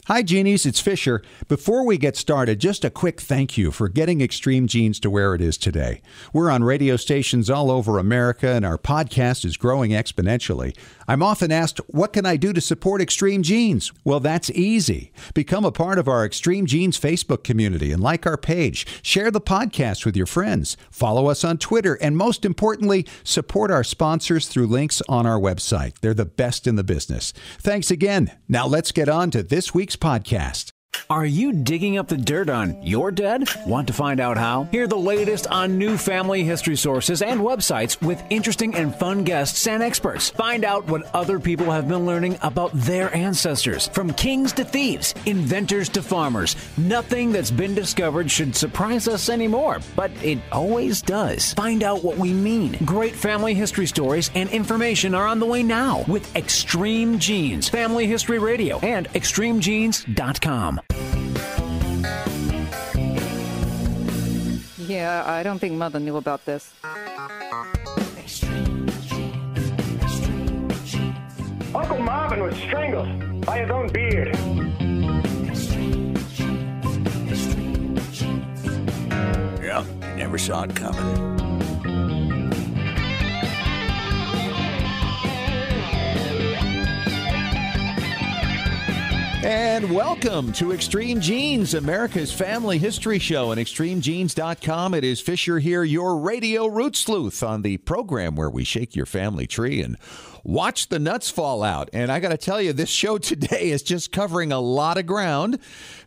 Hi, Genies. It's Fisher. Before we get started, just a quick thank you for getting Extreme Genes to where it is today. We're on radio stations all over America, and our podcast is growing exponentially. I'm often asked, what can I do to support Extreme Genes? Well, that's easy. Become a part of our Extreme Genes Facebook community and like our page. Share the podcast with your friends. Follow us on Twitter. And most importantly, support our sponsors through links on our website. They're the best in the business. Thanks again. Now let's get on to this week's podcast. Are you digging up the dirt on your dead? Want to find out how? Hear the latest on new family history sources and websites with interesting and fun guests and experts. Find out what other people have been learning about their ancestors. From kings to thieves, inventors to farmers, nothing that's been discovered should surprise us anymore, but it always does. Find out what we mean. Great family history stories and information are on the way now with Extreme Genes, Family History Radio, and extremegenes.com. Yeah, I don't think Mother knew about this. Uncle Marvin was strangled by his own beard. Yeah, never saw it coming. And welcome to Extreme Genes, America's family history show, and extremegenes.com. It is Fisher here, your radio root sleuth, on the program where we shake your family tree and watch the nuts fall out. And I got to tell you, this show today is just covering a lot of ground.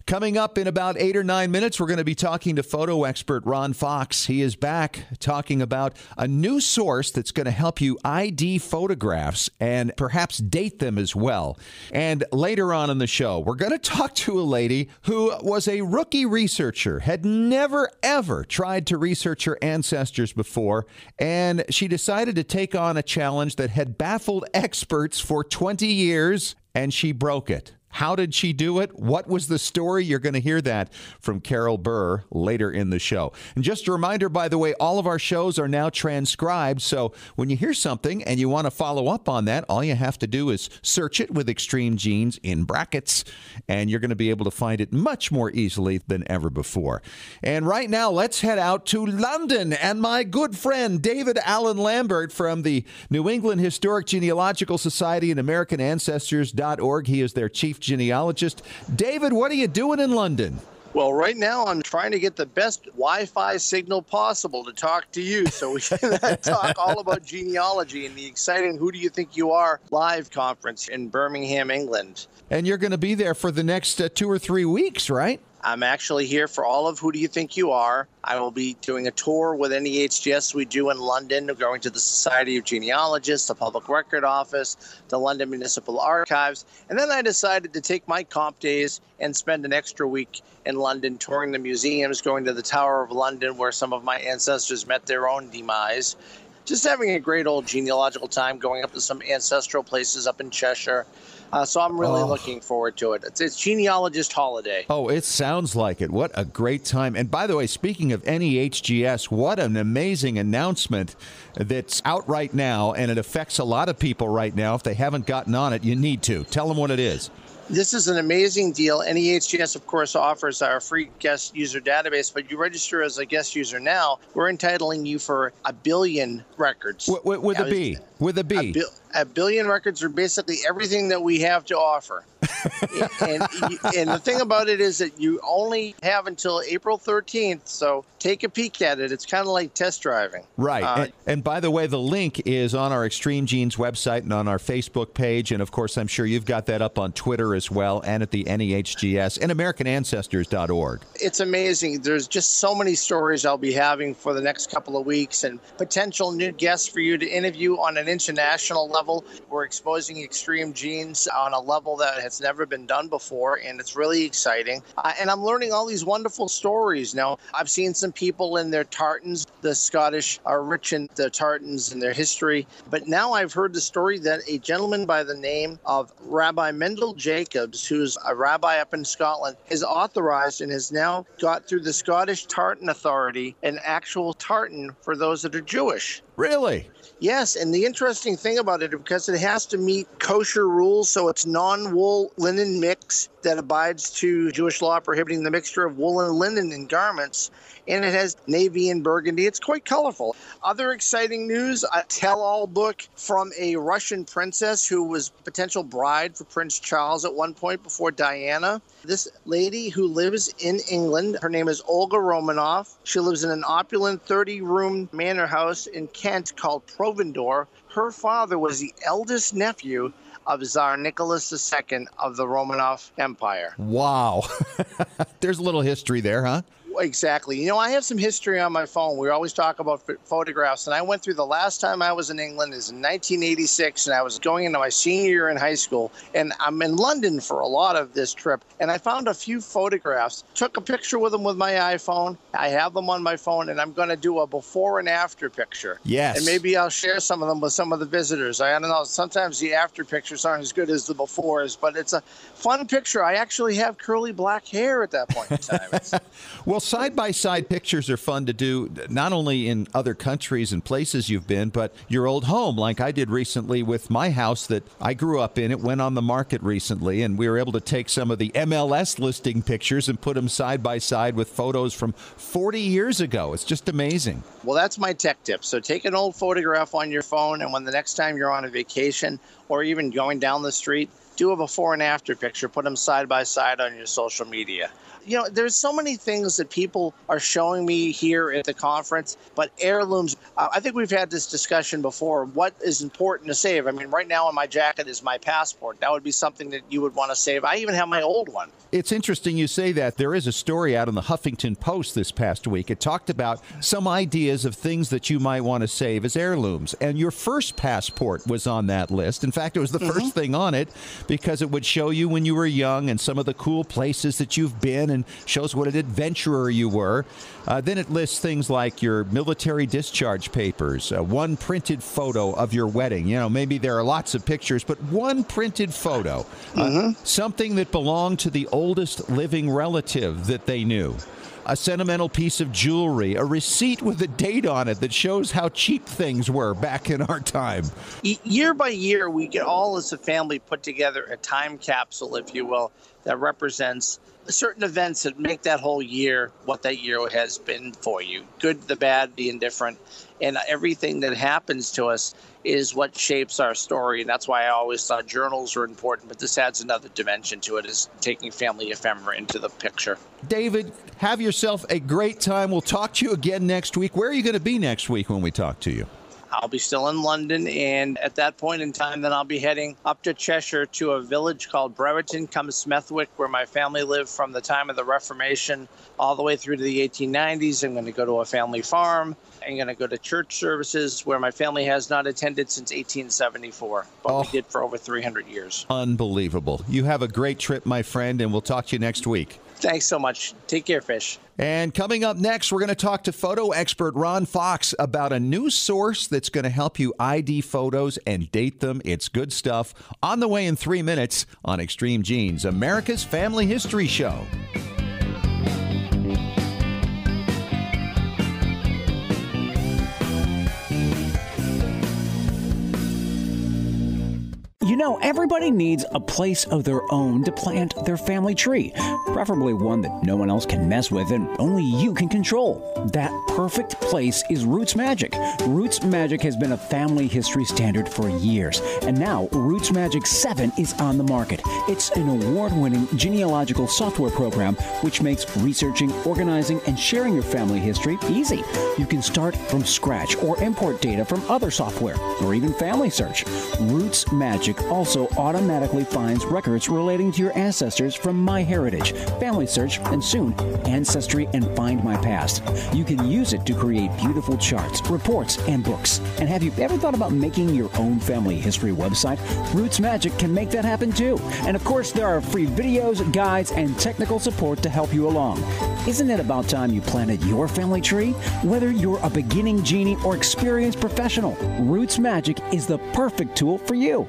Coming up in about 8 or 9 minutes, we're going to be talking to photo expert Ron Fox. He is back talking about a new source that's going to help you ID photographs and perhaps date them as well. And later on in the show, we're going to talk to a lady who was a rookie researcher, had never, ever tried to research her ancestors before, and she decided to take on a challenge that had baffled experts for 20 years, and she broke it. How did she do it? What was the story? You're going to hear that from Carol Burr later in the show. And just a reminder, by the way, all of our shows are now transcribed. So when you hear something and you want to follow up on that, all you have to do is search it with Extreme Genes in brackets, and you're going to be able to find it much more easily than ever before. And right now, let's head out to London and my good friend, David Allen Lambert from the New England Historic Genealogical Society and AmericanAncestors.org. He is their chief genealogist. David, what are you doing in London? Well, right now I'm trying to get the best Wi-Fi signal possible to talk to you so we can talk all about genealogy and the exciting Who Do You Think You Are live conference in Birmingham, England. And you're going to be there for the next 2 or 3 weeks, right? I'm actually here for all of Who Do You Think You Are. I will be doing a tour with NEHGS we do in London, going to the Society of Genealogists, the Public Record Office, the London Municipal Archives. And then I decided to take my comp days and spend an extra week in London touring the museums, going to the Tower of London where some of my ancestors met their own demise. Just having a great old genealogical time, going up to some ancestral places up in Cheshire. So I'm really looking forward to it. It's genealogist holiday. Oh, it sounds like it. What a great time. And by the way, speaking of NEHGS, what an amazing announcement that's out right now, and it affects a lot of people right now. If they haven't gotten on it, you need to. Tell them what it is. This is an amazing deal. NEHGS, of course, offers our free guest user database, but you register as a guest user now, we're entitling you for 1 billion records. With a B. With a B. 1 billion records are basically everything that we have to offer. and the thing about it is that you only have until April 13th, so take a peek at it. It's kind of like test driving. Right. And by the way, the link is on our Extreme Genes website and on our Facebook page. And, of course, I'm sure you've got that up on Twitter as well and at the NEHGS and AmericanAncestors.org. It's amazing. There's just so many stories I'll be having for the next couple of weeks and potential new guests for you to interview on an international level. We're exposing Extreme Genes on a level that has never been done before, and it's really exciting. And I'm learning all these wonderful stories. Now, I've seen some people in their tartans. The Scottish are rich in the tartans and their history. But now I've heard the story that a gentleman by the name of Rabbi Mendel Jacobs, who's a rabbi up in Scotland, is authorized and has now got through the Scottish Tartan Authority an actual tartan for those that are Jewish. Really? Yes, and the interesting thing about it it because it has to meet kosher rules. So it's non-wool linen mix that abides to Jewish law prohibiting the mixture of wool and linen in garments. And it has navy and burgundy. It's quite colorful. Other exciting news, a tell-all book from a Russian princess who was potential bride for Prince Charles at one point before Diana. This lady who lives in England, her name is Olga Romanov. She lives in an opulent 30-room manor house in Kent called Provendor. Her father was the eldest nephew of Tsar Nicholas II of the Romanov Empire. Wow. There's a little history there, huh? Exactly. You know, I have some history on my phone. We always talk about photographs, and I went through the last time I was in England is in 1986, and I was going into my senior year in high school, and I'm in London for a lot of this trip, and I found a few photographs, took a picture with them with my iPhone. I have them on my phone, and I'm going to do a before and after picture. Yes. And maybe I'll share some of them with some of the visitors. I don't know. Sometimes the after pictures aren't as good as the befores, but it's a fun picture. I actually have curly black hair at that point in time. Well, side-by-side pictures are fun to do, not only in other countries and places you've been, but your old home, like I did recently with my house that I grew up in. It went on the market recently, and we were able to take some of the MLS listing pictures and put them side-by-side with photos from 40 years ago. It's just amazing. Well, that's my tech tip. So take an old photograph on your phone, and when the next time you're on a vacation or even going down the street, do a before and after picture. Put them side by side on your social media. You know, there's so many things that people are showing me here at the conference, but heirlooms, I think we've had this discussion before. What is important to save? I mean, right now on my jacket is my passport. That would be something that you would want to save. I even have my old one. It's interesting you say that. There is a story out in the Huffington Post this past week. It talked about some ideas of things that you might want to save as heirlooms. And your first passport was on that list. In fact, it was the first thing on it because it would show you when you were young and some of the cool places that you've been and shows what an adventurer you were. Then it lists things like your military discharge papers, one printed photo of your wedding. You know, maybe there are lots of pictures, but one printed photo, something that belonged to the oldest living relative that they knew. A sentimental piece of jewelry, a receipt with a date on it that shows how cheap things were back in our time. Year by year, we get all as a family put together a time capsule, if you will, that represents certain events that make that whole year what that year has been for you. Good, the bad, the indifferent. And everything that happens to us is what shapes our story. And that's why I always thought journals were important. But this adds another dimension to it, is taking family ephemera into the picture. David, have yourself a great time. We'll talk to you again next week. Where are you going to be next week when we talk to you? I'll be still in London, and at that point in time, then I'll be heading up to Cheshire to a village called Brereton, cum Smethwick, where my family lived from the time of the Reformation all the way through to the 1890s. I'm going to go to a family farm. I'm going to go to church services where my family has not attended since 1874, but we did for over 300 years. Unbelievable. You have a great trip, my friend, and we'll talk to you next week. Thanks so much. Take care, Fish. And coming up next, we're going to talk to photo expert Ron Fox about a new source that's going to help you ID photos and date them. It's good stuff. On the way in 3 minutes on Extreme Genes, America's Family History Show. You know, everybody needs a place of their own to plant their family tree, preferably one that no one else can mess with and only you can control. That perfect place is Roots Magic. Roots Magic has been a family history standard for years, and now Roots Magic 7 is on the market. It's an award-winning genealogical software program which makes researching, organizing, and sharing your family history easy. You can start from scratch or import data from other software or even Family Search. Roots Magic also automatically finds records relating to your ancestors from MyHeritage, Family Search, and soon Ancestry and Find My Past. You can use it to create beautiful charts, reports, and books. And have you ever thought about making your own family history website? Roots Magic can make that happen too. And of course, there are free videos, guides, and technical support to help you along. Isn't it about time you planted your family tree? Whether you're a beginning genie or experienced professional, Roots Magic is the perfect tool for you.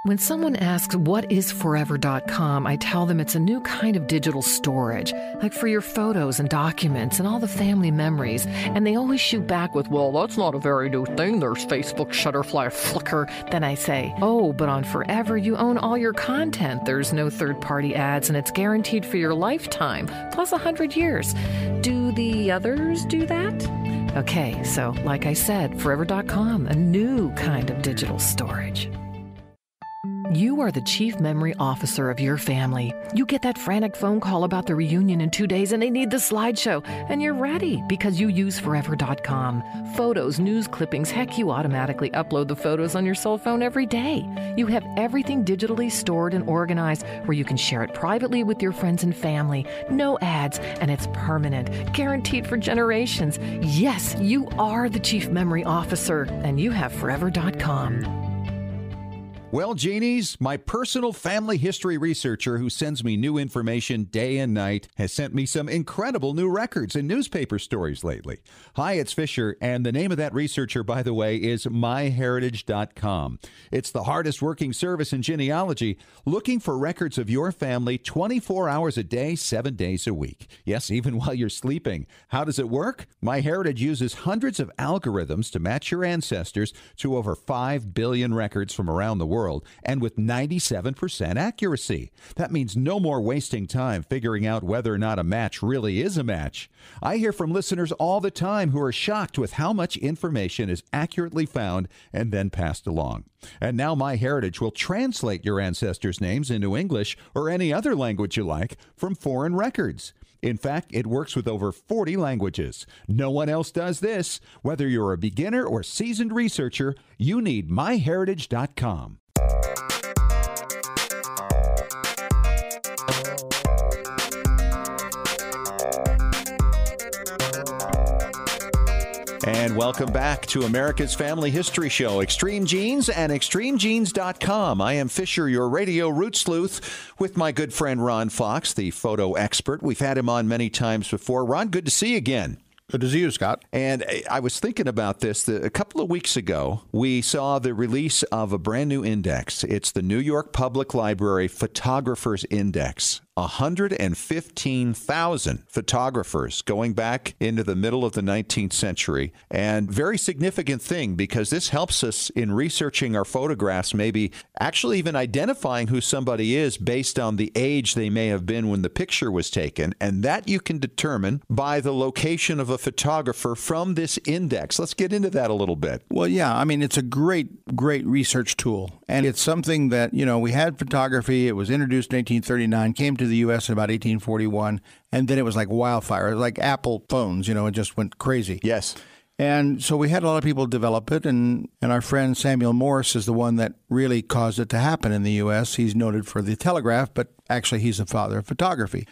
When someone asks, what is Forever.com, I tell them it's a new kind of digital storage, like for your photos and documents and all the family memories. And they always shoot back with, well, that's not a very new thing. There's Facebook, Shutterfly, Flickr. Then I say, oh, but on Forever, you own all your content. There's no third-party ads, and it's guaranteed for your lifetime, plus 100 years. Do the others do that? Okay, so like I said, Forever.com, a new kind of digital storage. You are the chief memory officer of your family. You get that frantic phone call about the reunion in 2 days and they need the slideshow, and you're ready because you use Forever.com. Photos, news clippings, heck, you automatically upload the photos on your cell phone every day. You have everything digitally stored and organized where you can share it privately with your friends and family. No ads, and it's permanent, guaranteed for generations. Yes, you are the chief memory officer, and you have Forever.com. Well, Genies, my personal family history researcher who sends me new information day and night has sent me some incredible new records and newspaper stories lately. Hi, it's Fisher, and the name of that researcher, by the way, is MyHeritagecom. It's the hardest working service in genealogy, looking for records of your family 24 hours a day, 7 days a week. Yes, even while you're sleeping. How does it work? MyHeritage uses hundreds of algorithms to match your ancestors to over 5 billion records from around the world, and with 97% accuracy. That means no more wasting time figuring out whether or not a match really is a match. I hear from listeners all the time who are shocked with how much information is accurately found and then passed along. And now MyHeritage will translate your ancestors' names into English or any other language you like from foreign records. In fact, it works with over 40 languages. No one else does this. Whether you're a beginner or seasoned researcher, you need MyHeritage.com. And welcome back to America's Family History Show, Extreme Genes and ExtremeGenes.com. I am Fisher, your radio root sleuth, with my good friend Ron Fox, the photo expert. We've had him on many times before. Ron, good to see you again. Good to see you, Scott. And I was thinking about this. A couple of weeks ago, we saw the release of a brand new index. It's the New York Public Library Photographers Index. 115,000 photographers going back into the middle of the 19th century. And very significant thing, because this helps us in researching our photographs, maybe actually even identifying who somebody is based on the age they may have been when the picture was taken. And that you can determine by the location of a photographer from this index. Let's get into that a little bit. Well, yeah, I mean, it's a great research tool. And it's something that, we had photography. It was introduced in 1839, came to the U.S. in about 1841, and then it was like wildfire. It was like Apple phones, it just went crazy. Yes. And so we had a lot of people develop it, and our friend Samuel Morse is the one that really caused it to happen in the U.S. He's noted for the telegraph, but actually he's the father of photography.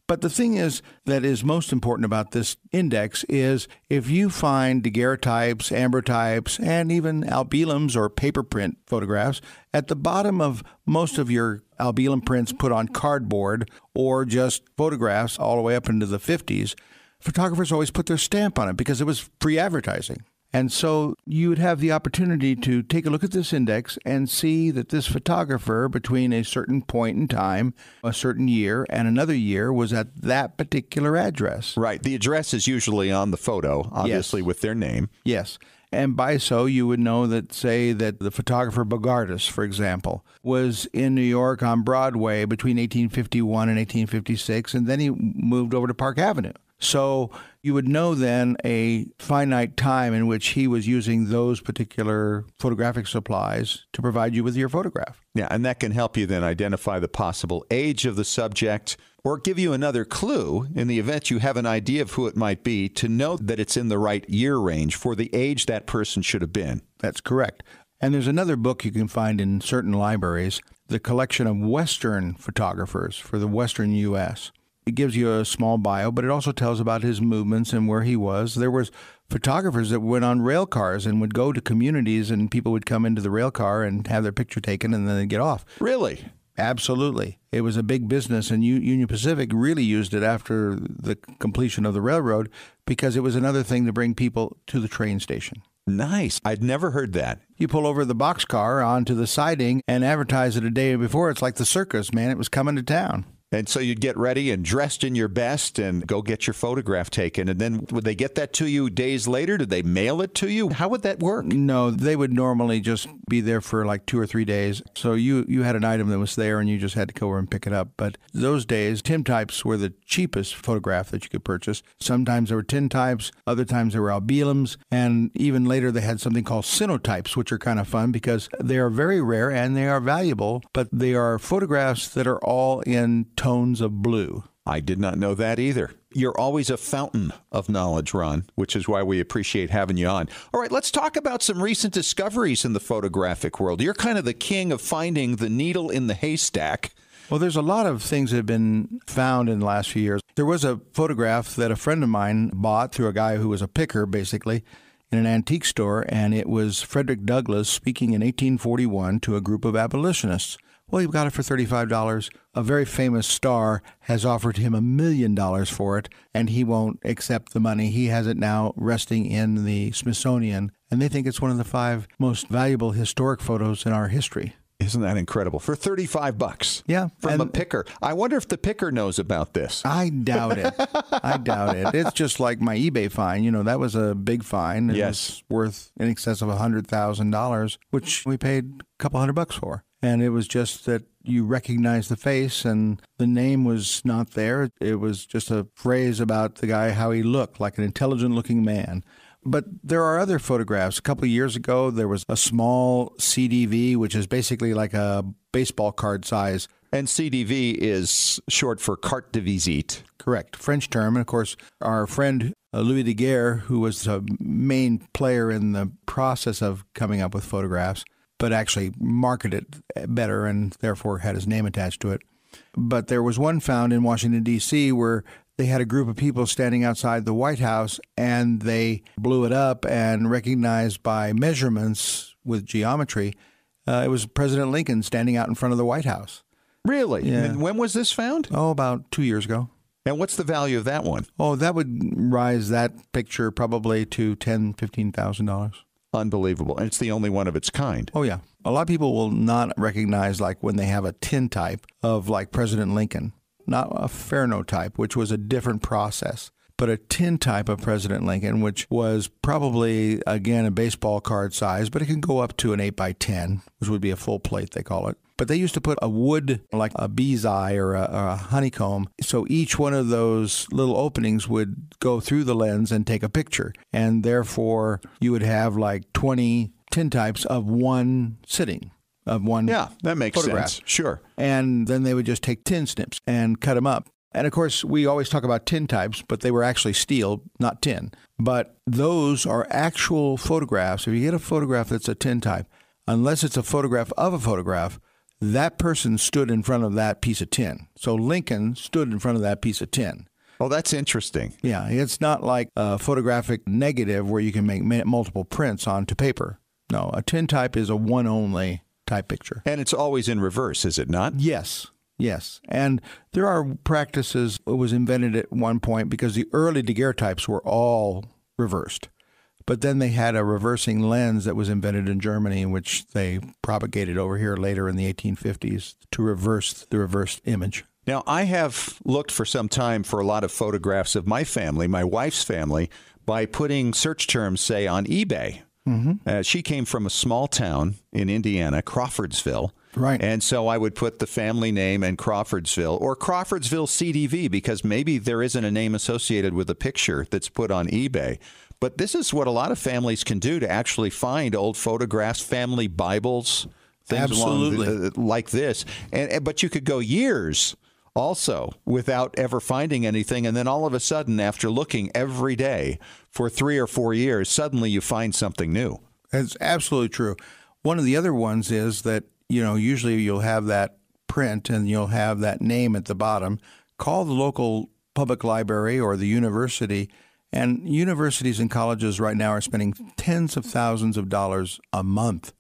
But the thing is that is most important about this index is if you find daguerreotypes, ambrotypes, and even albulums or paper print photographs, at the bottom of most of your albulum prints put on cardboard or just photographs all the way up into the 50s, photographers always put their stamp on it because it was free advertising. And so you would have the opportunity to take a look at this index and see that this photographer between a certain point in time, a certain year, and another year was at that particular address. Right. The address is usually on the photo, obviously, yes, with their name. Yes. And by so, you would know that, say, that the photographer Bogardus, for example, was in New York on Broadway between 1851 and 1856, and then he moved over to Park Avenue. So you would know then a finite time in which he was using those particular photographic supplies to provide you with your photograph. Yeah, and that can help you then identify the possible age of the subject or give you another clue in the event you have an idea of who it might be to know that it's in the right year range for the age that person should have been. That's correct. And there's another book you can find in certain libraries, the collection of Western photographers for the Western U.S. It gives you a small bio, but it also tells about his movements and where he was. There was photographers that went on rail cars and would go to communities, and people would come into the rail car and have their picture taken, and then they'd get off. Really? Absolutely. It was a big business, and Union Pacific really used it after the completion of the railroad because it was another thing to bring people to the train station. Nice. I'd never heard that. You pull over the boxcar onto the siding and advertise it a day before. It's like the circus, man. It was coming to town. And so you'd get ready and dressed in your best and go get your photograph taken. And then would they get that to you days later? Did they mail it to you? How would that work? No, they would normally just be there for like 2 or 3 days. So you had an item that was there and you just had to go over and pick it up. But those days, tintypes were the cheapest photograph that you could purchase. Sometimes there were tintypes, other times there were albulums, and even later they had something called cynotypes, which are kind of fun because they are very rare and they are valuable, but they are photographs that are all in tones of blue. I did not know that either. You're always a fountain of knowledge, Ron, which is why we appreciate having you on. All right, let's talk about some recent discoveries in the photographic world. You're kind of the king of finding the needle in the haystack. Well, there's a lot of things that have been found in the last few years. There was a photograph that a friend of mine bought through a guy who was a picker, basically, in an antique store, and it was Frederick Douglass speaking in 1841 to a group of abolitionists. Well, he got it for $35. A very famous star has offered him $1 million for it, and he won't accept the money. He has it now resting in the Smithsonian, and they think it's one of the 5 most valuable historic photos in our history. Isn't that incredible? For $35. Yeah. From a picker. I wonder if the picker knows about this. I doubt it. I doubt it. It's just like my eBay find. You know, that was a big find. It was worth in excess of $100,000, which we paid a couple $100 for. And it was just that you recognize the face and the name was not there. It was just a phrase about the guy, how he looked, like an intelligent-looking man. But there are other photographs. A couple of years ago, there was a small CDV, which is basically like a baseball card size. And CDV is short for carte de visite. Correct. French term. And, of course, our friend Louis Daguerre, who was a main player in the process of coming up with photographs, but actually marketed it better and therefore had his name attached to it. But there was one found in Washington, D.C., where they had a group of people standing outside the White House, and they blew it up and recognized by measurements with geometry, it was President Lincoln standing out in front of the White House. Really? Yeah. And when was this found? Oh, about 2 years ago. And what's the value of that one? Oh, that would rise that picture probably to $10,000, $15,000. Unbelievable. And it's the only one of its kind. Oh, yeah. A lot of people will not recognize, like, when they have a tintype of, like, President Lincoln. Not a phototype, which was a different process, but a tintype of President Lincoln, which was probably, again, a baseball card size, but it can go up to an 8x10, which would be a full plate, they call it. But they used to put a wood, like a bee's eye or a honeycomb, so each one of those little openings would go through the lens and take a picture. And therefore, you would have like 20 tintypes of one sitting. Of one that makes photograph. sense. Sure. And then they would just take tin snips and cut them up. And of course, we always talk about tintypes, but they were actually steel, not tin. But those are actual photographs. If you get a photograph that's a tintype, unless it's a photograph of a photograph, that person stood in front of that piece of tin. So Lincoln stood in front of that piece of tin. Oh, that's interesting. Yeah, it's not like a photographic negative where you can make multiple prints onto paper. No, a tintype is a one only type picture. And it's always in reverse, is it not? Yes. Yes. And there are practices. It was invented at one point because the early daguerreotypes were all reversed. But then they had a reversing lens that was invented in Germany, in which they propagated over here later in the 1850s to reverse the reversed image. Now, I have looked for some time for a lot of photographs of my family, my wife's family, by putting search terms, say, on eBay. Mm-hmm. She came from a small town in Indiana, Crawfordsville. Right. And so I would put the family name and Crawfordsville or Crawfordsville CDV because maybe there isn't a name associated with a picture that's put on eBay. But this is what a lot of families can do to actually find old photographs, family Bibles, things Absolutely. like this. But you could go years also without ever finding anything. And then all of a sudden, after looking every day for 3 or 4 years, suddenly you find something new. That's absolutely true. One of the other ones is that, you know, usually you'll have that print and you'll have that name at the bottom. Call the local public library or the university. And universities and colleges right now are spending tens of thousands of dollars a month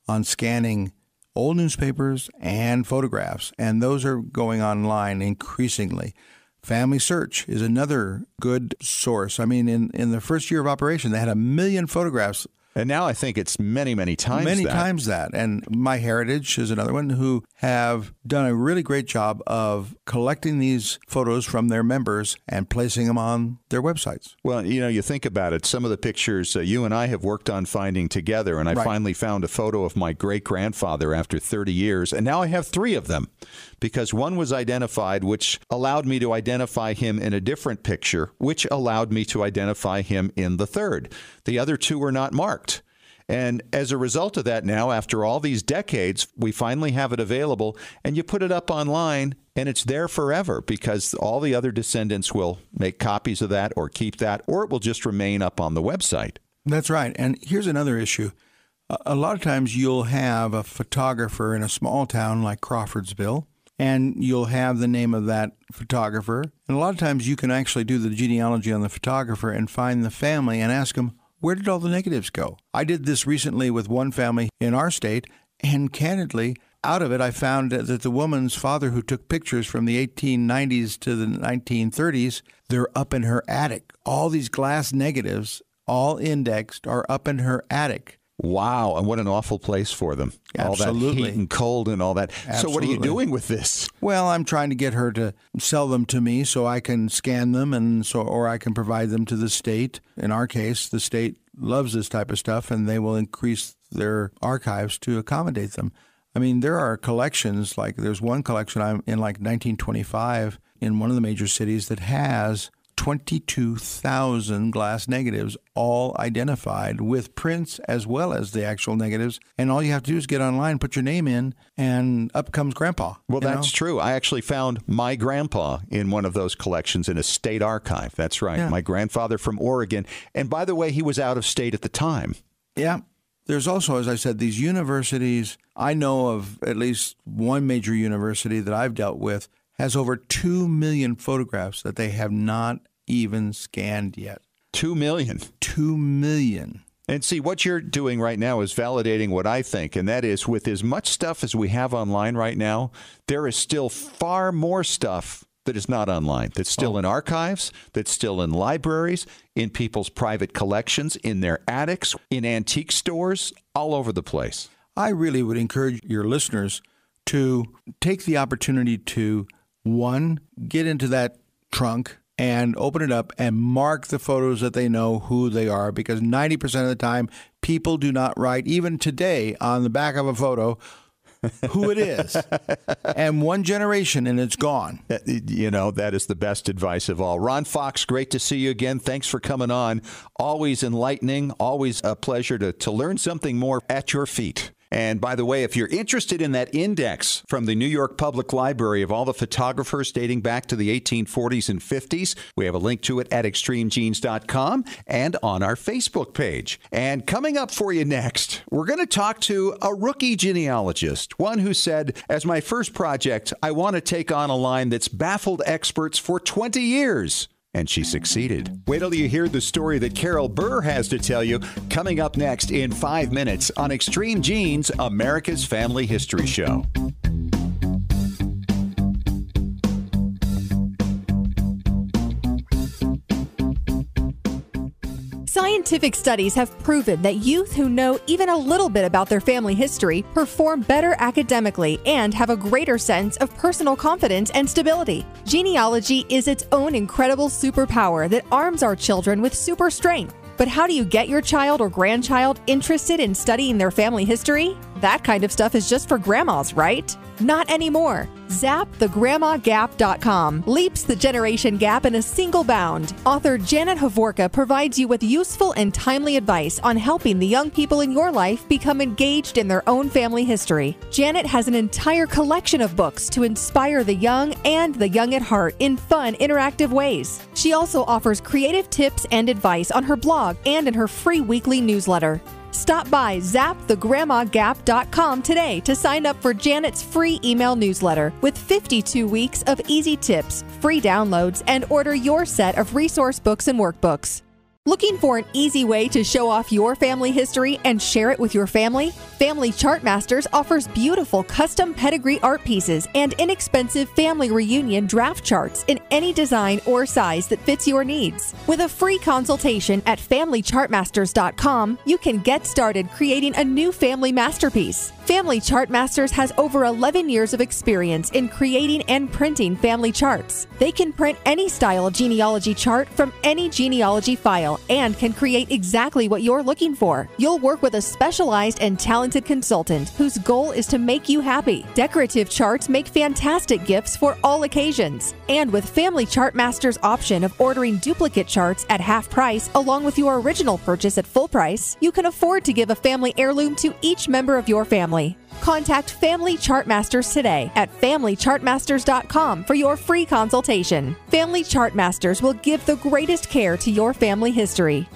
on scanning old newspapers and photographs. And those are going online increasingly. Family Search is another good source. I mean, in the first year of operation, they had 1 million photographs. And now I think it's many, many times that. Many times that. And MyHeritage is another one who have done a really great job of collecting these photos from their members and placing them on their websites. Well, you think about it. Some of the pictures you and I have worked on finding together, and I finally found a photo of my great-grandfather after 30 years, and now I have 3 of them because one was identified, which allowed me to identify him in a different picture, which allowed me to identify him in the third. The other 2 were not marked. And as a result of that now, after all these decades, we finally have it available, and you put it up online, and it's there forever because all the other descendants will make copies of that or keep that, or it will just remain up on the website. That's right. And here's another issue. A lot of times you'll have a photographer in a small town like Crawfordsville, and you'll have the name of that photographer. And a lot of times you can actually do the genealogy on the photographer and find the family and ask them, where did all the negatives go? I did this recently with one family in our state, and candidly, out of it, I found that the woman's father who took pictures from the 1890s to the 1930s, they're up in her attic. All these glass negatives, all indexed, are up in her attic. Wow, and what an awful place for them. Absolutely. All that heat and cold and all that. Absolutely. So what are you doing with this? Well, I'm trying to get her to sell them to me so I can scan them or I can provide them to the state. In our case, the state loves this type of stuff, and they will increase their archives to accommodate them. I mean, there are collections, like there's one collection I'm in like 1925 in one of the major cities that has 22,000 glass negatives, all identified with prints as well as the actual negatives. And all you have to do is get online, put your name in, and up comes Grandpa. Well, that's true. I actually found my grandpa in one of those collections in a state archive. That's right. Yeah. My grandfather from Oregon. And by the way, he was out of state at the time. Yeah. There's also, as I said, these universities. I know of at least one major university that I've dealt with has over 2 million photographs that they have not even scanned yet. 2 million? 2 million. And see, what you're doing right now is validating what I think, and that is with as much stuff as we have online right now, there is still far more stuff that is not online, that's still in archives, that's still in libraries, in people's private collections, in their attics, in antique stores, all over the place. I really would encourage your listeners to take the opportunity to, one, get into that trunk and open it up and mark the photos that they know who they are, because 90% of the time, people do not write, even today, on the back of a photo, who it is. And one generation and it's gone. That is the best advice of all. Ron Fox, great to see you again. Thanks for coming on. Always enlightening, always a pleasure to learn something more at your feet. And by the way, if you're interested in that index from the New York Public Library of all the photographers dating back to the 1840s and 50s, we have a link to it at extremegenes.com and on our Facebook page. And coming up for you next, we're going to talk to a rookie genealogist, one who said, as my first project, I want to take on a line that's baffled experts for 20 years. And she succeeded. Wait till you hear the story that Carol Burr has to tell you, coming up next in 5 minutes on Extreme Genes, America's Family History Show. Scientific studies have proven that youth who know even a little bit about their family history perform better academically and have a greater sense of personal confidence and stability. Genealogy is its own incredible superpower that arms our children with super strength. But how do you get your child or grandchild interested in studying their family history? That kind of stuff is just for grandmas, right? Not anymore. ZapTheGrandmaGap.com leaps the generation gap in a single bound. Author Janet Havorka provides you with useful and timely advice on helping the young people in your life become engaged in their own family history. Janet has an entire collection of books to inspire the young and the young at heart in fun, interactive ways. She also offers creative tips and advice on her blog and in her free weekly newsletter. Stop by ZapTheGrandmaGap.com today to sign up for Janet's free email newsletter with 52 weeks of easy tips, free downloads, and order your set of resource books and workbooks. Looking for an easy way to show off your family history and share it with your family? Family Chart Masters offers beautiful custom pedigree art pieces and inexpensive family reunion draft charts in any design or size that fits your needs. With a free consultation at FamilyChartMasters.com, you can get started creating a new family masterpiece. Family Chart Masters has over 11 years of experience in creating and printing family charts. They can print any style genealogy chart from any genealogy file and can create exactly what you're looking for. You'll work with a specialized and talented consultant whose goal is to make you happy. Decorative charts make fantastic gifts for all occasions. And with Family Chart Masters' option of ordering duplicate charts at half price along with your original purchase at full price, you can afford to give a family heirloom to each member of your family. Contact Family Chart Masters today at FamilyChartMasters.com for your free consultation. Family Chart Masters will give the greatest care to your family history.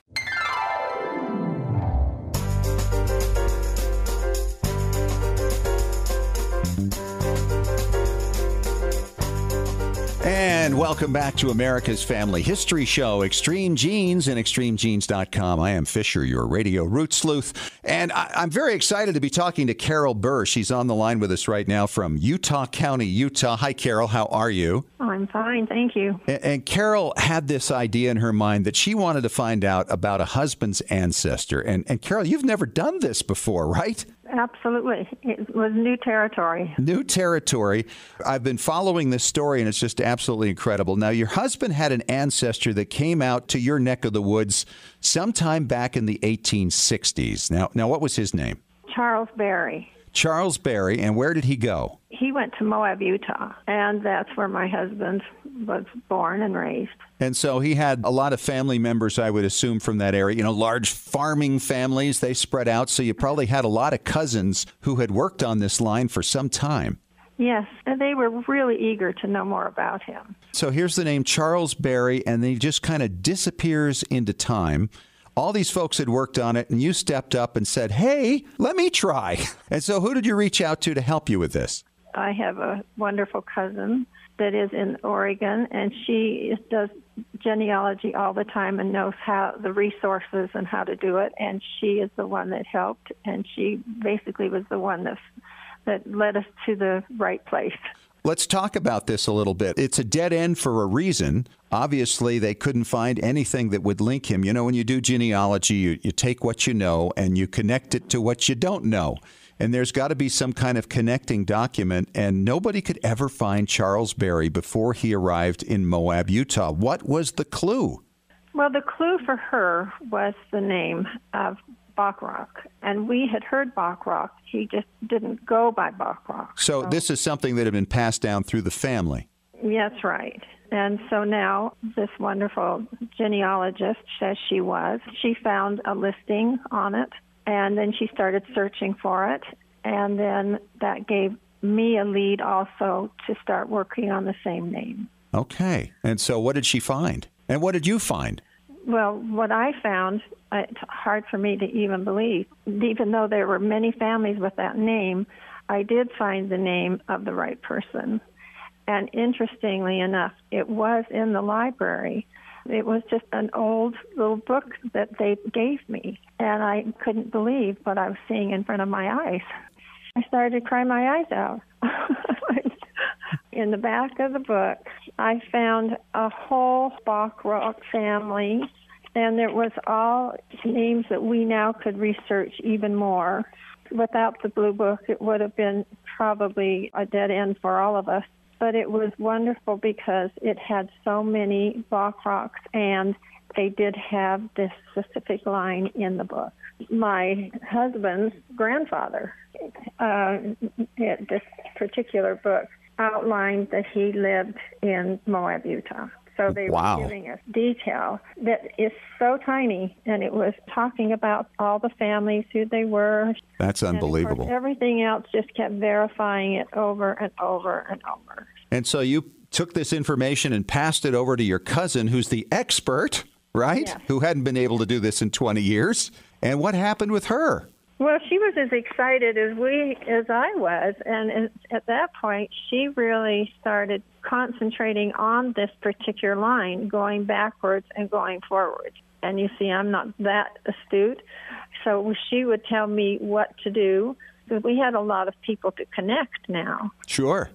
And welcome back to America's Family History Show, Extreme Genes and ExtremeGenes.com. I am Fisher, your radio root sleuth, and I'm very excited to be talking to Carol Burr. She's on the line with us right now from Utah County, Utah. Hi, Carol. How are you? I'm fine, thank you. And Carol had this idea in her mind that she wanted to find out about a husband's ancestor. And Carol, you've never done this before, right? Absolutely. It was new territory. New territory. I've been following this story, and it's just absolutely incredible. Now, your husband had an ancestor that came out to your neck of the woods sometime back in the 1860s. Now, what was his name? Charles Berry. Charles Berry. And where did he go? He went to Moab, Utah, and that's where my husband was born and raised. And so he had a lot of family members, I would assume, from that area. You know, large farming families, they spread out. So you probably had a lot of cousins who had worked on this line for some time. Yes, and they were really eager to know more about him. So here's the name Charles Berry, and then he just kind of disappears into time. All these folks had worked on it, and you stepped up and said, hey, let me try. And so who did you reach out to help you with this? I have a wonderful cousin that is in Oregon, and she does genealogy all the time and knows how the resources and how to do it, and she is the one that helped, and she basically was the one that led us to the right place. Let's talk about this a little bit. It's a dead end for a reason. Obviously, they couldn't find anything that would link him. You know, when you do genealogy, you take what you know and you connect it to what you don't know. And there's got to be some kind of connecting document, and nobody could ever find Charles Berry before he arrived in Moab, Utah. What was the clue? Well, the clue for her was the name of Bachrock, and we had heard Bachrock. He just didn't go by Bachrock. So this is something that had been passed down through the family. That's right. And so now this wonderful genealogist, as she was, she found a listing on it, and then she started searching for it, and then that gave me a lead also to start working on the same name. Okay. And so what did she find? And what did you find? Well, what I found, it's hard for me to even believe. Even though there were many families with that name, I did find the name of the right person. And interestingly enough, it was in the library. It was just an old little book that they gave me, and I couldn't believe what I was seeing in front of my eyes. I started to cry my eyes out. In the back of the book, I found a whole Bachrock family, and it was all names that we now could research even more. Without the blue book, it would have been probably a dead end for all of us. But it was wonderful because it had so many Bachrocks, and they did have this specific line in the book. My husband's grandfather, this particular book, outlined that he lived in Moab, Utah. So they were giving us detail that is so tiny, and it was talking about all the families, who they were. That's unbelievable. And of course, everything else just kept verifying it over and over and over. And so you took this information and passed it over to your cousin, who's the expert, right? Yes. Who hadn't been able to do this in 20 years. And what happened with her? Well, she was as excited as I was, and at that point, she really started concentrating on this particular line, going backwards and going forwards. And you see, I'm not that astute, so she would tell me what to do. We had a lot of people to connect now. Sure.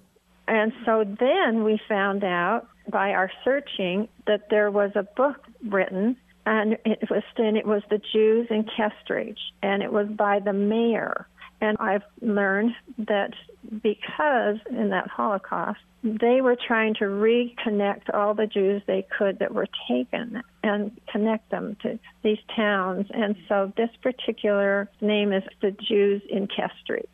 And so then we found out by our searching that there was a book written, and it was the Jews in Castries, and it was by the mayor. And I've learned that because in that Holocaust, they were trying to reconnect all the Jews they could that were taken and connect them to these towns. And so this particular name is the Jews in Castries.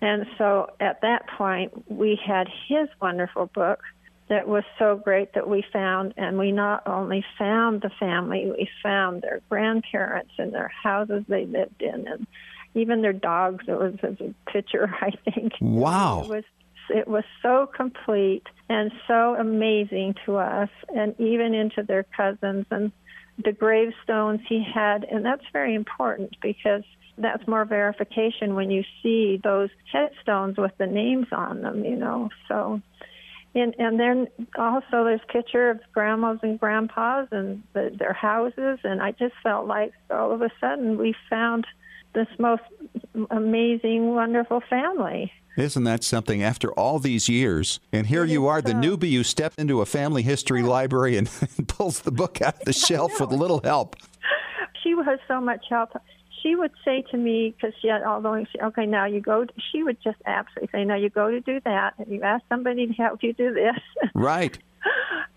And so at that point, we had his wonderful book that was so great that we found, and we not only found the family, we found their grandparents and their houses they lived in, and even their dogs. It was a picture, I think. Wow. It was so complete and so amazing to us, and even into their cousins and the gravestones he had. And that's very important because that's more verification when you see those headstones with the names on them, So, and then also there's picture of grandmas and grandpas and their houses. And I just felt like all of a sudden we found this most amazing, wonderful family. Isn't that something after all these years? And here you are, the newbie who stepped into a family history library and pulls the book out of the shelf with a little help. She was so much help. She would say to me, because okay, now you go, she would just absolutely say, now you go to do that, and you ask somebody to help you do this. Right.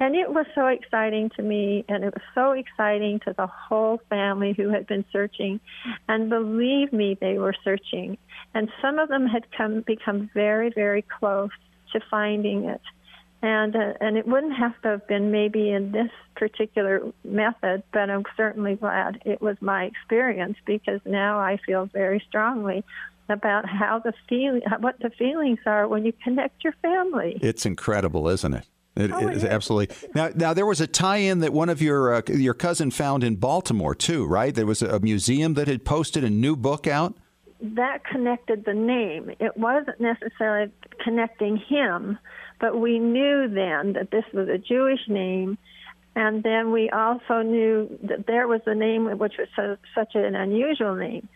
And it was so exciting to me, and it was so exciting to the whole family who had been searching. And believe me, they were searching. And some of them had become very, very close to finding it. And it wouldn't have to have been maybe in this particular method, but I'm certainly glad it was my experience, because now I feel very strongly about what the feelings are when you connect your family. It's incredible, isn't it? It is absolutely. Now there was a tie-in that one of your cousin found in Baltimore too, right? There was a museum that had posted a new book out. That connected the name. It wasn't necessarily connecting him, but we knew then that this was a Jewish name, and then we also knew that there was a name which was such an unusual name.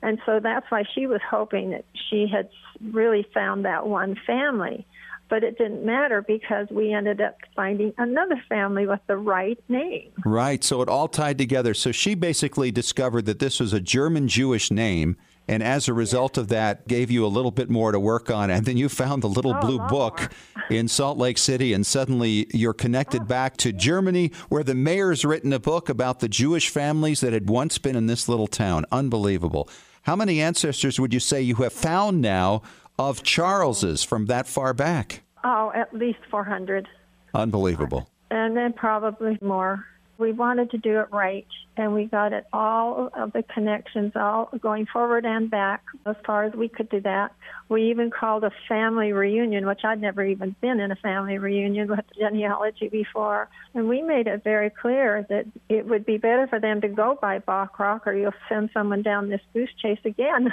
And so that's why she was hoping that she had really found that one family. But it didn't matter because we ended up finding another family with the right name. Right. So it all tied together. So she basically discovered that this was a German Jewish name, and as a result of that, gave you a little bit more to work on. And then you found the little blue book in Salt Lake City, and suddenly you're connected back to Germany, where the mayor's written a book about the Jewish families that had once been in this little town. Unbelievable. How many ancestors would you say you have found now of Charles's from that far back? Oh, at least 400. Unbelievable. And then probably more. We wanted to do it right, and we got it all of the connections, all going forward and back as far as we could do that. We even called a family reunion, which I'd never even been in a family reunion with genealogy before. And we made it very clear that it would be better for them to go by Bachrock, or you'll send someone down this goose chase again.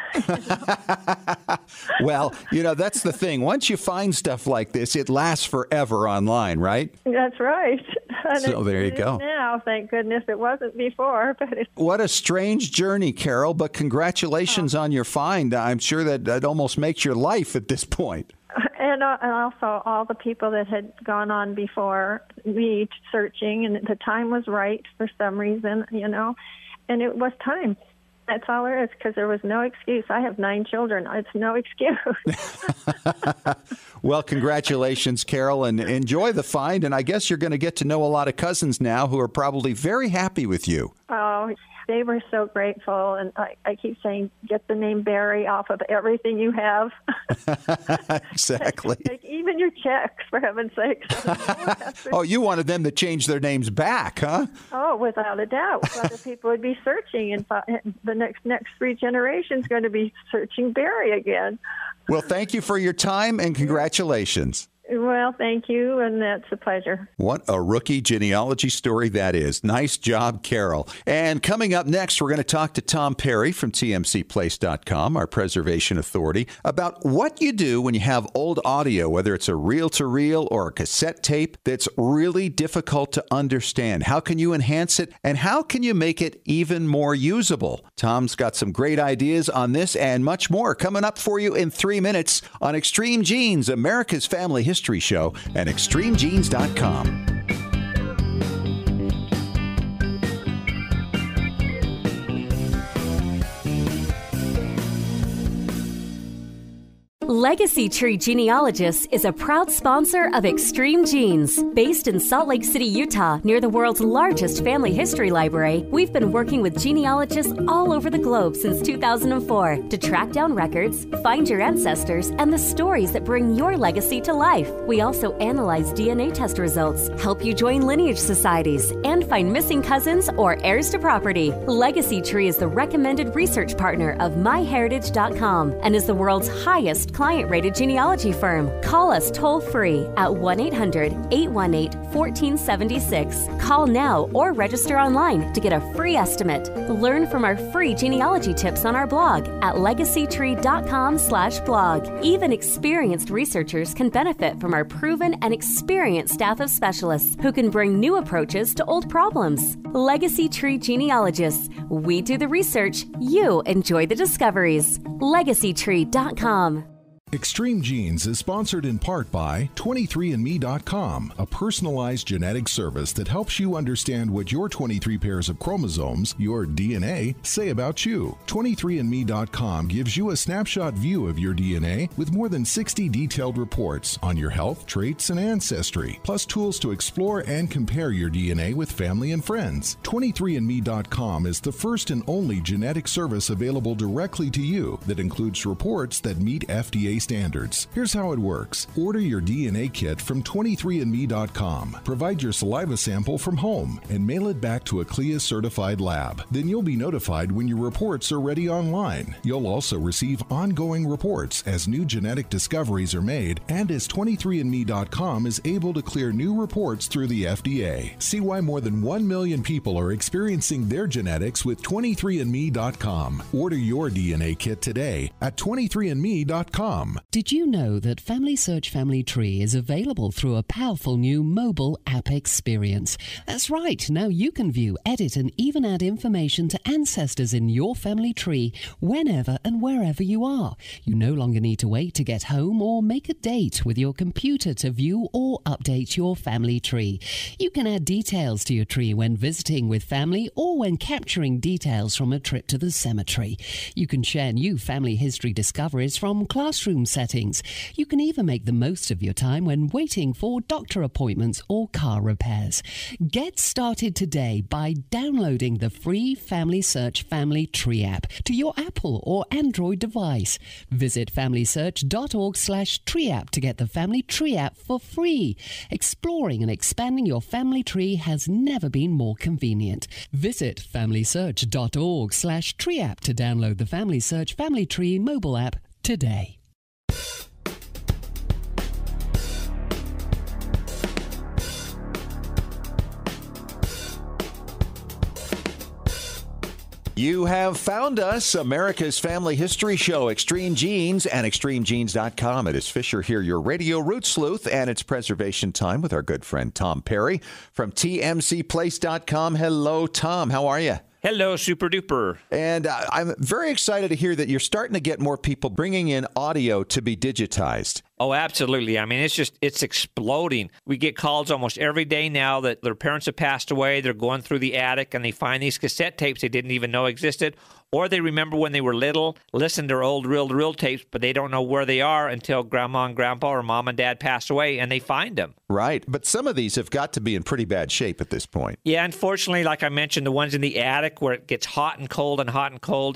Well, that's the thing. Once you find stuff like this, it lasts forever online, right? That's right. And so there you go. Now, thank goodness it wasn't before. But what a strange journey, Carol, but congratulations on your find. I'm sure that almost makes your life at this point. And also all the people that had gone on before me searching, and the time was right for some reason, and it was time. That's all there is, because there was no excuse. I have 9 children. It's no excuse. Well, congratulations, Carol, and enjoy the find. And I guess you're going to get to know a lot of cousins now who are probably very happy with you. Oh, they were so grateful. And I keep saying, get the name Barry off of everything you have. Exactly. Like even your checks, for heaven's sake. Oh, you wanted them to change their names back, huh? Oh, without a doubt. Other people would be searching, and the next 3 generations going to be searching Barry again. Well, thank you for your time, and congratulations. Well, thank you, and that's a pleasure. What a rookie genealogy story that is. Nice job, Carol. And coming up next, we're going to talk to Tom Perry from tmcplace.com, our preservation authority, about what you do when you have old audio, whether it's a reel-to-reel or a cassette tape, that's really difficult to understand. How can you enhance it, and how can you make it even more usable? Tom's got some great ideas on this and much more coming up for you in 3 minutes on Extreme Genes, America's Family History Show, and extremegenes.com. Legacy Tree Genealogists is a proud sponsor of Extreme Genes. Based in Salt Lake City, Utah, near the world's largest family history library, we've been working with genealogists all over the globe since 2004 to track down records, find your ancestors, and the stories that bring your legacy to life. We also analyze DNA test results, help you join lineage societies, and find missing cousins or heirs to property. Legacy Tree is the recommended research partner of MyHeritagecom and is the world's highest client-rated genealogy firm. Call us toll-free at 1-800-818-1476. Call now or register online to get a free estimate. Learn from our free genealogy tips on our blog at legacytree.com/blog. Even experienced researchers can benefit from our proven and experienced staff of specialists who can bring new approaches to old problems. Legacy Tree Genealogists. We do the research. You enjoy the discoveries. legacytree.com. Extreme Genes is sponsored in part by 23andme.com, a personalized genetic service that helps you understand what your 23 pairs of chromosomes, your DNA, say about you. 23andme.com gives you a snapshot view of your DNA with more than 60 detailed reports on your health, traits, and ancestry, plus tools to explore and compare your DNA with family and friends. 23andme.com is the first and only genetic service available directly to you that includes reports that meet FDA standards. Here's how it works. Order your DNA kit from 23andme.com. Provide your saliva sample from home and mail it back to a CLIA-certified lab. Then you'll be notified when your reports are ready online. You'll also receive ongoing reports as new genetic discoveries are made and as 23andme.com is able to clear new reports through the FDA. See why more than 1 million people are experiencing their genetics with 23andme.com. Order your DNA kit today at 23andme.com. Did you know that Family Search Family Tree is available through a powerful new mobile app experience? That's right. Now you can view, edit, and even add information to ancestors in your family tree whenever and wherever you are. You no longer need to wait to get home or make a date with your computer to view or update your family tree. You can add details to your tree when visiting with family or when capturing details from a trip to the cemetery. You can share new family history discoveries from classroom settings. You can even make the most of your time when waiting for doctor appointments or car repairs. Get started today by downloading the free Family Search Family Tree app to your Apple or Android device. Visit familysearch.org/tree app to get the Family Tree app for free. Exploring and expanding your family tree has never been more convenient. Visit familysearch.org/tree app to download the Family Search Family Tree mobile app today. You have found us, America's Family History Show, Extreme Genes, and extremegenes.com. It is Fisher here, your radio root sleuth, and it's preservation time with our good friend Tom Perry from tmcplace.com. Hello, Tom. How are you? Hello, super duper. And I'm very excited to hear that you're starting to get more people bringing in audio to be digitized. Oh, absolutely. I mean, it's exploding. We get calls almost every day now that their parents have passed away. They're going through the attic and they find these cassette tapes they didn't even know existed. Or they remember when they were little, listened to their old reel-to-reel tapes, but they don't know where they are until grandma and grandpa or mom and dad pass away, and they find them. Right. But some of these have got to be in pretty bad shape at this point. Yeah, unfortunately, like I mentioned, the ones in the attic where it gets hot and cold, it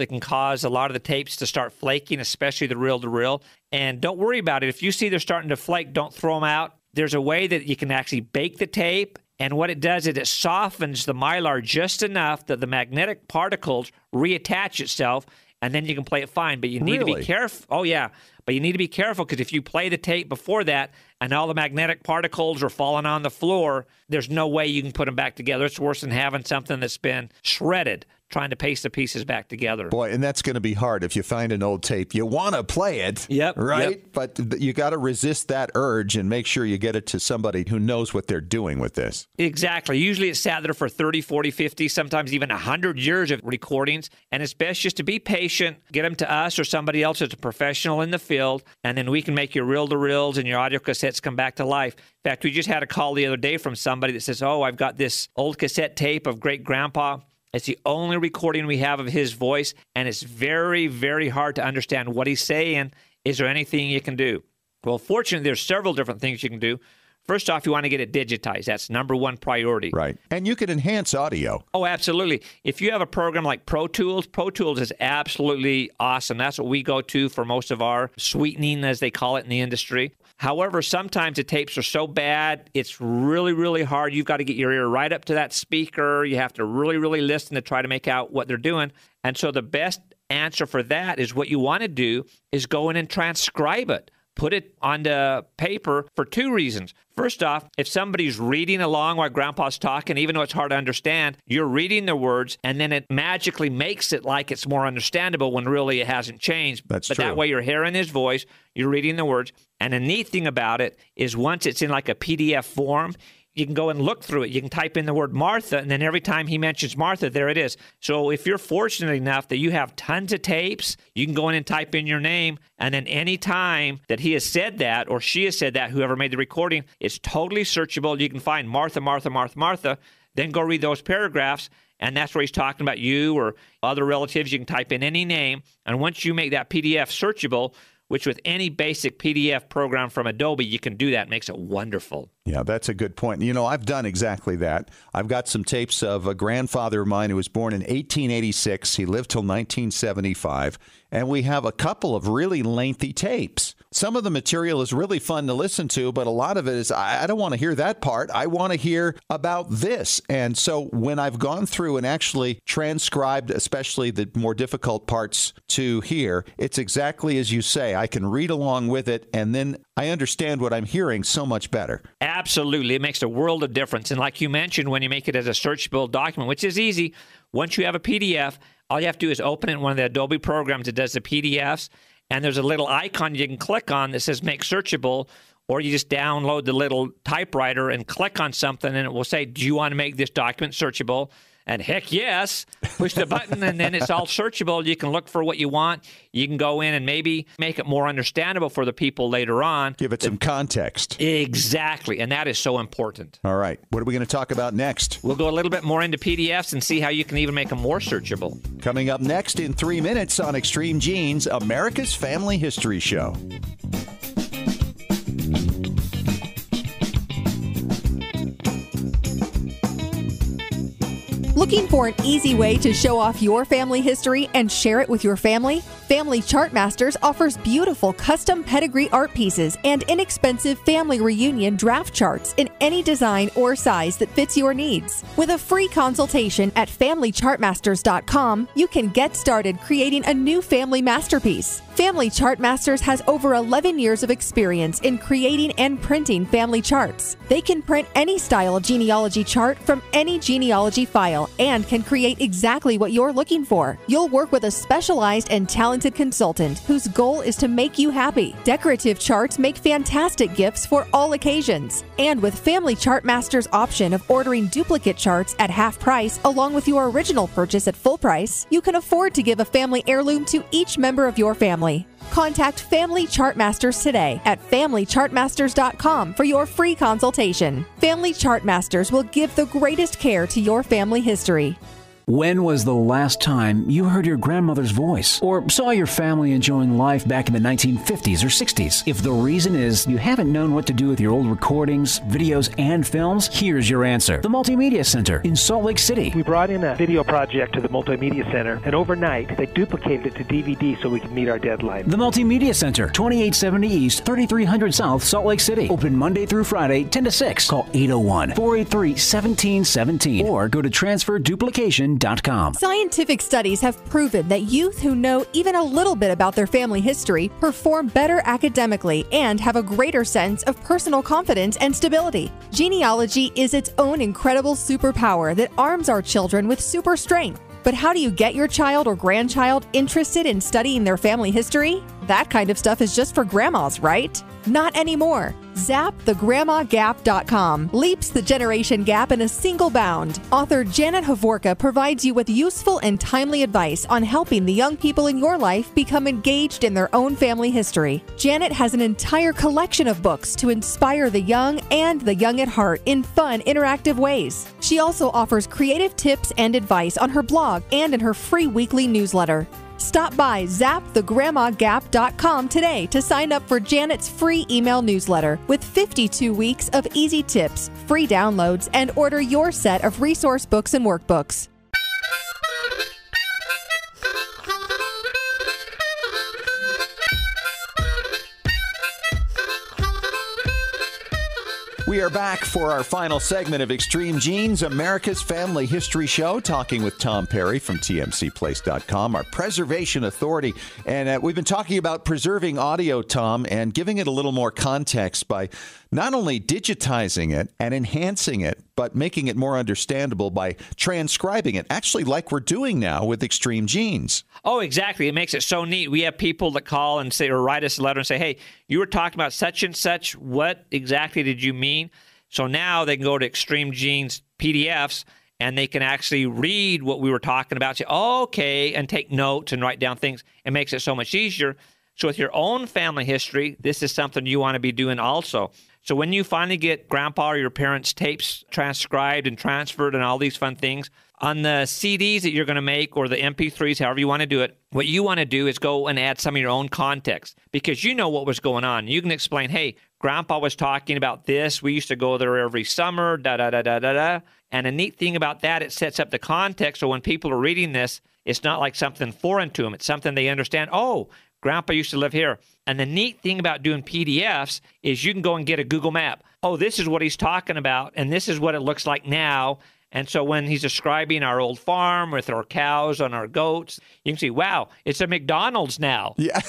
can cause a lot of the tapes to start flaking, especially the reel-to-reel. And don't worry about it. If you see they're starting to flake, don't throw them out. There's a way that you can actually bake the tape. And what it does is it softens the mylar just enough that the magnetic particles reattach itself, and then you can play it fine. But you need to be careful. Oh, yeah. But you need to be careful because if you play the tape before that and all the magnetic particles are falling on the floor, there's no way you can put them back together. It's worse than having something that's been shredded, trying to paste the pieces back together. Boy, and that's going to be hard if you find an old tape. You want to play it, right? Yep. But you got to resist that urge and make sure you get it to somebody who knows what they're doing with this. Exactly. Usually it's sat there for 30, 40, 50, sometimes even 100 years of recordings. And it's best just to be patient, get them to us or somebody else that's a professional in the field, and then we can make your reel-to-reels and your audio cassettes come back to life. In fact, we just had a call the other day from somebody that says, oh, I've got this old cassette tape of great-grandpa. It's the only recording we have of his voice, and it's very, very hard to understand what he's saying. Is there anything you can do? Well, fortunately, there's several different things you can do. First off, you want to get it digitized. That's number one priority. Right. And you can enhance audio. Oh, absolutely. If you have a program like Pro Tools is absolutely awesome. That's what we go to for most of our sweetening, as they call it in the industry. However, sometimes the tapes are so bad, it's really, really hard. You've got to get your ear right up to that speaker. You have to really, really listen to try to make out what they're doing. And so the best answer for that is what you want to do is go in and transcribe it. Put it onto paper for two reasons. First off, if somebody's reading along while Grandpa's talking, even though it's hard to understand, you're reading the words, and then it magically makes it like it's more understandable when really it hasn't changed. That's true. But that way you're hearing his voice, you're reading the words. And the neat thing about it is once it's in like a PDF form, you can go and look through it. You can type in the word Martha, and then every time he mentions Martha, there it is. So if you're fortunate enough that you have tons of tapes, you can go in and type in your name, and then any time that he has said that or she has said that, whoever made the recording, it's totally searchable. You can find Martha, Martha, Martha, Martha, then go read those paragraphs, and that's where he's talking about you or other relatives. You can type in any name, and once you make that PDF searchable, which with any basic PDF program from Adobe, you can do that. It makes it wonderful. Yeah, that's a good point. You know, I've done exactly that. I've got some tapes of a grandfather of mine who was born in 1886. He lived till 1975. And we have a couple of really lengthy tapes. Some of the material is really fun to listen to, but a lot of it is, I don't want to hear that part. I want to hear about this. And so when I've gone through and actually transcribed, especially the more difficult parts to hear, it's exactly as you say. I can read along with it, and then I understand what I'm hearing so much better. Absolutely. It makes a world of difference. And like you mentioned, when you make it as a searchable document, which is easy, once you have a PDF, all you have to do is open it in one of the Adobe programs that does the PDFs, and there's a little icon you can click on that says Make Searchable, or you just download the little typewriter and click on something, and it will say, do you want to make this document searchable? And heck yes, push the button, and then it's all searchable. You can look for what you want. You can go in and maybe make it more understandable for the people later on. Give it some context. Exactly, and that is so important. All right, what are we going to talk about next? We'll go a little bit more into PDFs and see how you can even make them more searchable. Coming up next in 3 minutes on Extreme Genes, America's Family History Show. Looking for an easy way to show off your family history and share it with your family? Family Chart Masters offers beautiful custom pedigree art pieces and inexpensive family reunion draft charts in any design or size that fits your needs. With a free consultation at FamilyChartMasters.com, you can get started creating a new family masterpiece. Family Chart Masters has over 11 years of experience in creating and printing family charts. They can print any style of genealogy chart from any genealogy file and can create exactly what you're looking for. You'll work with a specialized and talented consultant whose goal is to make you happy. Decorative charts make fantastic gifts for all occasions. And with Family Chart Masters' option of ordering duplicate charts at half price along with your original purchase at full price, you can afford to give a family heirloom to each member of your family. Contact Family Chart Masters today at FamilyChartMasters.com for your free consultation. Family Chart Masters will give the greatest care to your family history. When was the last time you heard your grandmother's voice or saw your family enjoying life back in the 1950s or 60s? If the reason is you haven't known what to do with your old recordings, videos, and films, here's your answer. The Multimedia Center in Salt Lake City. We brought in a video project to the Multimedia Center, and overnight they duplicated it to DVD so we could meet our deadline. The Multimedia Center, 2870 East, 3300 South, Salt Lake City. Open Monday through Friday, 10 to 6. Call 801-483-1717 or go to transferduplication.com. myheritagecom. Scientific studies have proven that youth who know even a little bit about their family history perform better academically and have a greater sense of personal confidence and stability. Genealogy is its own incredible superpower that arms our children with super strength. But how do you get your child or grandchild interested in studying their family history? That kind of stuff is just for grandmas, right? Not anymore. ZapTheGrandmaGap.com leaps the generation gap in a single bound. Author Janet Hovorka provides you with useful and timely advice on helping the young people in your life become engaged in their own family history. Janet has an entire collection of books to inspire the young and the young at heart in fun, interactive ways. She also offers creative tips and advice on her blog and in her free weekly newsletter. Stop by ZapTheGrandmaGap.com today to sign up for Janet's free email newsletter with 52 weeks of easy tips, free downloads, and order your set of resource books and workbooks. We are back for our final segment of Extreme Genes, America's Family History Show, talking with Tom Perry from TMCplace.com, our preservation authority. And we've been talking about preserving audio, Tom, and giving it a little more context by not only digitizing it and enhancing it, but making it more understandable by transcribing it, actually like we're doing now with Extreme Genes. Oh, exactly. It makes it so neat. We have people that call and say, or write us a letter and say, hey, you were talking about such and such. What exactly did you mean? So now they can go to Extreme Genes PDFs and they can actually read what we were talking about, say, oh, okay, and take notes and write down things. It makes it so much easier. So with your own family history, this is something you want to be doing also. So when you finally get grandpa or your parents' tapes transcribed and transferred and all these fun things, on the CDs that you're going to make or the MP3s, however you want to do it, what you want to do is go and add some of your own context because you know what was going on. You can explain, hey, grandpa was talking about this. We used to go there every summer, da-da-da-da-da-da. And a neat thing about that, it sets up the context. So when people are reading this, it's not like something foreign to them. It's something they understand. Oh, grandpa used to live here. And the neat thing about doing PDFs is you can go and get a Google map. Oh, this is what he's talking about, and this is what it looks like now. And so when he's describing our old farm with our cows and our goats, you can see, wow, it's a McDonald's now. Yeah.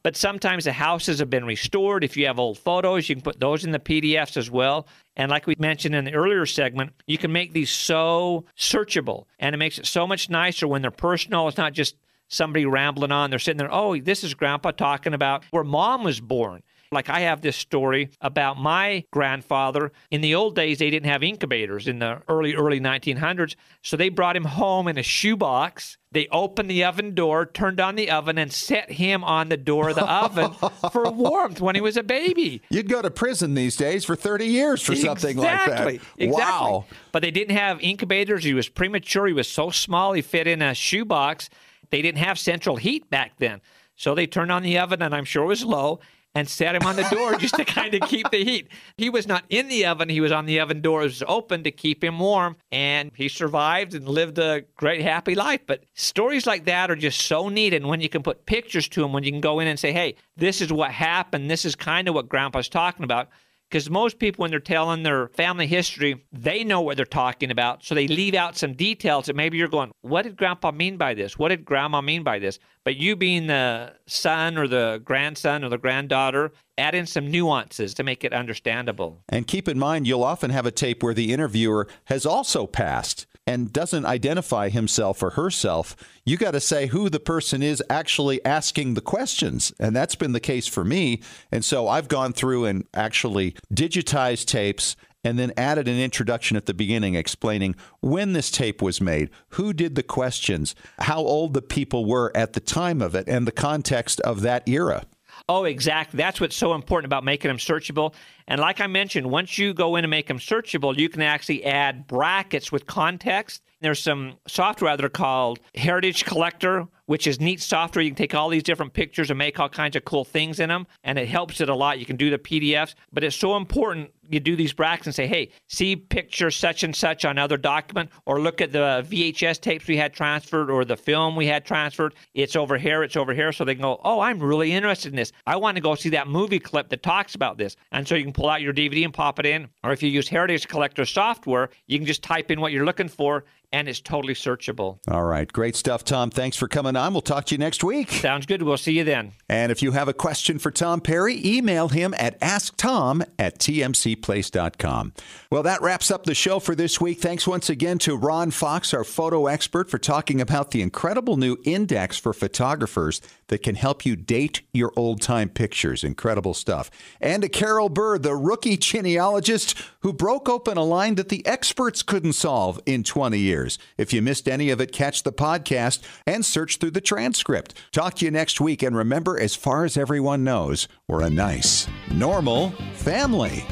But sometimes the houses have been restored. If you have old photos, you can put those in the PDFs as well. And like we mentioned in the earlier segment, you can make these so searchable. And it makes it so much nicer when they're personal. It's not just somebody rambling on. They're sitting there, oh, this is grandpa talking about where mom was born. Like I have this story about my grandfather. In the old days, they didn't have incubators in the early 1900s. So they brought him home in a shoebox. They opened the oven door, turned on the oven, and set him on the door of the oven for warmth when he was a baby. You'd go to prison these days for 30 years for something like that. Exactly. Wow. But they didn't have incubators. He was premature. He was so small, he fit in a shoebox. They didn't have central heat back then. So they turned on the oven, and I'm sure it was low, and set him on the door just to kind of keep the heat. He was not in the oven. He was on the oven door. It was open to keep him warm, and he survived and lived a great, happy life. But stories like that are just so neat, and when you can put pictures to them, when you can go in and say, hey, this is what happened, this is kind of what Grandpa's talking about. Because most people, when they're telling their family history, they know what they're talking about. So they leave out some details that maybe you're going, what did Grandpa mean by this? What did Grandma mean by this? But you being the son or the grandson or the granddaughter, add in some nuances to make it understandable. And keep in mind, you'll often have a tape where the interviewer has also passed and doesn't identify himself or herself. You got to say who the person is actually asking the questions. And that's been the case for me. And so I've gone through and actually digitized tapes and then added an introduction at the beginning explaining when this tape was made, who did the questions, how old the people were at the time of it, and the context of that era. Oh, exactly. That's what's so important about making them searchable. And like I mentioned, once you go in and make them searchable, you can actually add brackets with context. There's some software out there called Heritage Collector, which is neat software. You can take all these different pictures and make all kinds of cool things in them, and it helps it a lot. You can do the PDFs, but it's so important you do these brackets and say, hey, see picture such and such on other document, or look at the VHS tapes we had transferred or the film we had transferred. It's over here, it's over here. So they can go, oh, I'm really interested in this. I want to go see that movie clip that talks about this. And so you can pull out your DVD and pop it in. Or if you use Heritage Collector software, you can just type in what you're looking for, and it's totally searchable. All right. Great stuff, Tom. Thanks for coming on. We'll talk to you next week. Sounds good. We'll see you then. And if you have a question for Tom Perry, email him at asktom@tmcplace.com. Well, that wraps up the show for this week. Thanks once again to Ron Fox, our photo expert, for talking about the incredible new index for photographers that can help you date your old-time pictures. Incredible stuff. And to Carol Burr, the rookie genealogist who broke open a line that the experts couldn't solve in 20 years. If you missed any of it, catch the podcast and search through the transcript. Talk to you next week. And remember, as far as everyone knows, we're a nice, normal family.